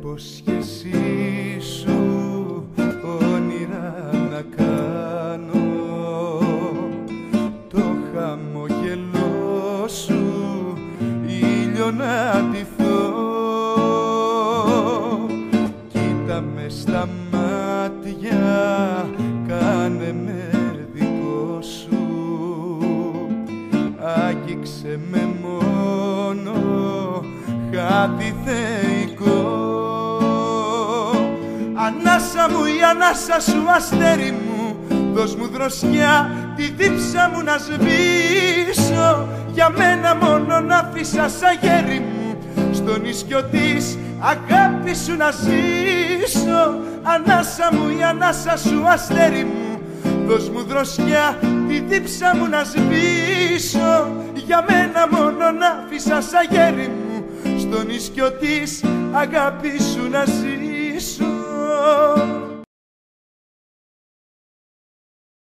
υπόσχεσή σου όνειρα να κάνω, το χαμογελό σου ήλιο να ντυθώ. Κοίτα με στα μάτια, κάνε με δικό σου, άγγιξε με μόνο χάδι θεϊκό. Ανάσα μου η ανάσα σου αστέρι μου, δώσ' μου δροσιά τη δίψα μου να σβήσω. Για μένα μόνο να αφήσα σαν γέρι μου, στο νησιό της αγάπης σου να ζήσω. Ανάσα μου η ανάσα σου αστέρι μου, δώσ' μου δροσιά τη δίψα μου να σβήσω. Για μένα μόνο να αφήσα σαν γέρι μου, στο νησιό της αγάπης σου να ζήσω.